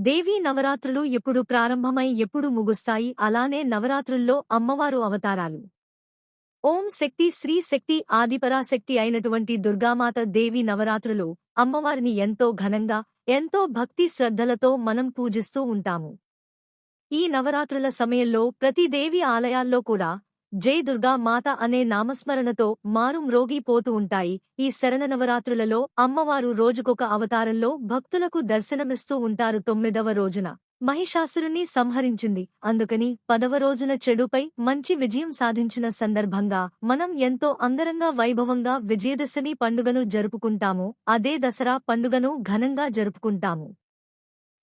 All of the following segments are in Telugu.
దేవీ నవరాత్రులు ఎప్పుడు ప్రారంభమై ఎప్పుడు ముగుస్తాయి? అలానే నవరాత్రుల్లో అమ్మవారు అవతారాలు. ఓం శక్తి శ్రీ శక్తి ఆదిపరాశక్తి అయినటువంటి దుర్గామాత దేవి నవరాత్రులు అమ్మవారిని ఎంతో ఘనంగా, ఎంతో భక్తి శ్రద్ధలతో మనం పూజిస్తూ ఉంటాము. ఈ నవరాత్రుల సమయంలో ప్రతి దేవి ఆలయాల్లో కూడా జై దుర్గా మాత అనే నామస్మరణతో మారుమ్రోగిపోతూ ఉంటాయి. ఈ శరన్నవరాత్రులలో అమ్మవారు రోజుకొక అవతారంలో భక్తులకు దర్శనమిస్తూ ఉంటారు. 9వ రోజున మహిషాసురుణ్ణి సంహరించింది. అందుకని 10వ రోజున చెడుపై మంచి విజయం సాధించిన సందర్భంగా మనం ఎంతో అంగరంగ వైభవంగా విజయదశమి పండుగను జరుపుకుంటాము. అదే దసరా పండుగను ఘనంగా జరుపుకుంటాము.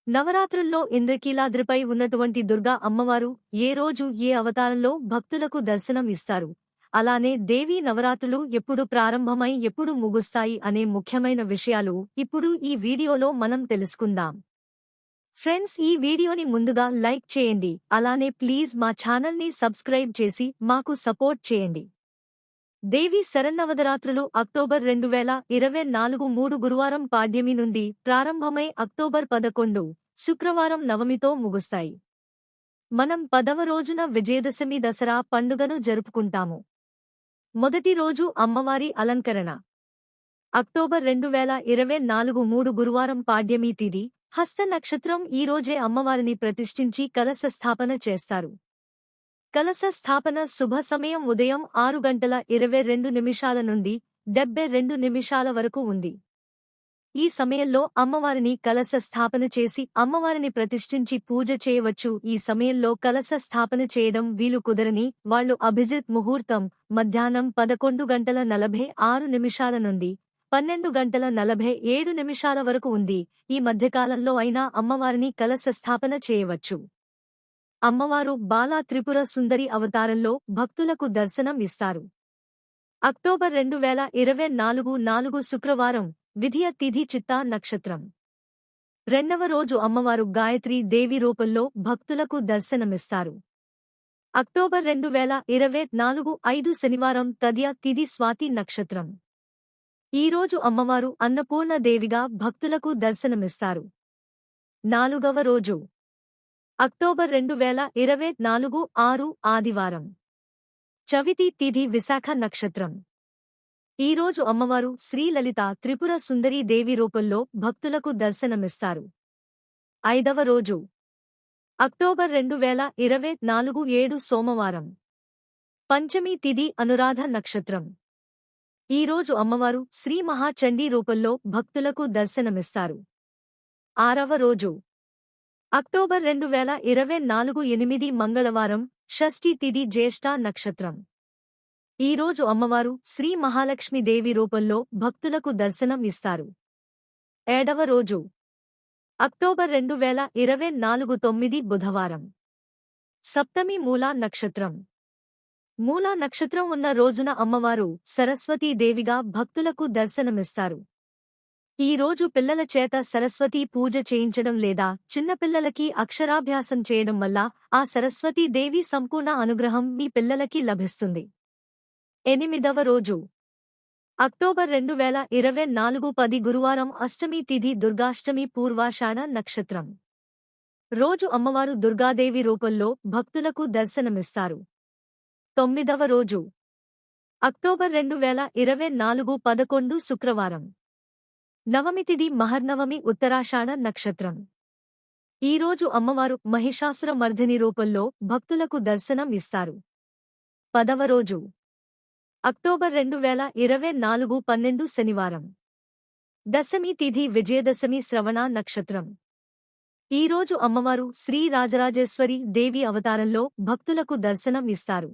నవరాత్రుల్లో ఇంద్రకీలాద్రిపై ఉన్నటువంటి దుర్గా అమ్మవారు ఏ రోజు ఏ అవతారంలో భక్తులకు దర్శనం ఇస్తారు, అలానే దేవీ నవరాత్రులు ఎప్పుడు ప్రారంభమై ఎప్పుడు ముగుస్తాయి అనే ముఖ్యమైన విషయాలు ఇప్పుడు ఈ వీడియోలో మనం తెలుసుకుందాం. ఫ్రెండ్స్, ఈ వీడియోని ముందుగా లైక్ చేయండి. అలానే ప్లీజ్ మా ఛానల్ని సబ్స్క్రైబ్ చేసి మాకు సపోర్ట్ చేయండి. దేవీ శరన్నవరాత్రులు అక్టోబర్ 2024 3 గురువారం పాడ్యమి నుండి ప్రారంభమై అక్టోబర్ 11 శుక్రవారం నవమితో ముగుస్తాయి. మనం 10వ రోజున విజయదశమి దసరా పండుగను జరుపుకుంటాము. మొదటి రోజు అమ్మవారి అలంకరణ. అక్టోబర్ 2024 3 గురువారం పాడ్యమి తిథి, హస్త నక్షత్రం. ఈ రోజే అమ్మవారిని ప్రతిష్ఠించి కలశ స్థాపన చేస్తారు. కలశ స్థాపన శుభ సమయం ఉదయం 6:22 నుండి 72 వరకు ఉంది. ఈ సమయంలో అమ్మవారిని కలశ స్థాపన చేసి అమ్మవారిని ప్రతిష్ఠించి పూజ చేయవచ్చు. ఈ సమయంలో కలశ స్థాపన చేయడం వీలు కుదరని వాళ్లు అభిజిత్ ముహూర్తం మధ్యాహ్నం 11:46 నుండి 12:47 వరకు ఉంది. ఈ మధ్యకాలంలో అయినా అమ్మవారిని కలశ స్థాపన చేయవచ్చు. అమ్మవారు బాలా త్రిపుర సుందరి అవతారంలో భక్తులకు దర్శనం ఇస్తారు. అక్టోబర్ 2024 4 శుక్రవారం, విధియ తిథి చిత్తా నక్షత్రం. 2వ రోజు అమ్మవారు గాయత్రీ దేవి రూపంలో భక్తులకు దర్శనమిస్తారు. అక్టోబర్ 2024 5 శనివారం, తదియ తిథి స్వాతి నక్షత్రం. ఈరోజు అమ్మవారు అన్నపూర్ణ దేవిగా భక్తులకు దర్శనమిస్తారు. 4వ రోజు అక్టోబర్ 2024 6 ఆదివారం, చవితి తిథి విశాఖ నక్షత్రం. ఈరోజు అమ్మవారు శ్రీలలిత త్రిపుర సుందరీ దేవి రూపంలో భక్తులకు దర్శనమిస్తారు. 5వ రోజు అక్టోబర్ 2024 7 సోమవారం, పంచమి తిథి అనురాధ నక్షత్రం. ఈరోజు అమ్మవారు శ్రీ మహాచండీ రూపంలో భక్తులకు దర్శనమిస్తారు. 6వ రోజు అక్టోబర్ 2024 8 మంగళవారం, షష్ఠి తిథి జ్యేష్ఠ నక్షత్రం. ఈరోజు అమ్మవారు శ్రీ మహాలక్ష్మీదేవి రూపంలో భక్తులకు దర్శనం ఇస్తారు. 7వ రోజు అక్టోబర్ 2024 9 బుధవారం, సప్తమి మూలా నక్షత్రం. మూలా నక్షత్రం ఉన్న రోజున అమ్మవారు సరస్వతీదేవిగా భక్తులకు దర్శనమిస్తారు. ఈ రోజు పిల్లల చేత సరస్వతీ పూజ చేయించడం లేదా చిన్నపిల్లలకి అక్షరాభ్యాసం చేయడం వల్ల ఆ సరస్వతీదేవి సంపూర్ణ అనుగ్రహం మీ పిల్లలకి లభిస్తుంది. 8వ రోజు అక్టోబర్ 2024 10 గురువారం, అష్టమి తిథి దుర్గాష్టమి పూర్వాషాఢ నక్షత్రం. రోజు అమ్మవారు దుర్గాదేవి రూపంలో భక్తులకు దర్శనమిస్తారు. 9వ రోజు అక్టోబర్ 2024 11 శుక్రవారం, నవమి తిథి మహర్నవమి ఉత్తరాషాఢ నక్షత్రం. ఈరోజు అమ్మవారు మహిషాసుర మర్దిని రూపంలో భక్తులకు దర్శనం ఇస్తారు. 10వ రోజు అక్టోబర్ 2024 12 శనివారం, దశమి తిథి విజయదశమి శ్రవణ నక్షత్రం. ఈరోజు అమ్మవారు శ్రీ రాజరాజేశ్వరి దేవి అవతారంలో భక్తులకు దర్శనం ఇస్తారు.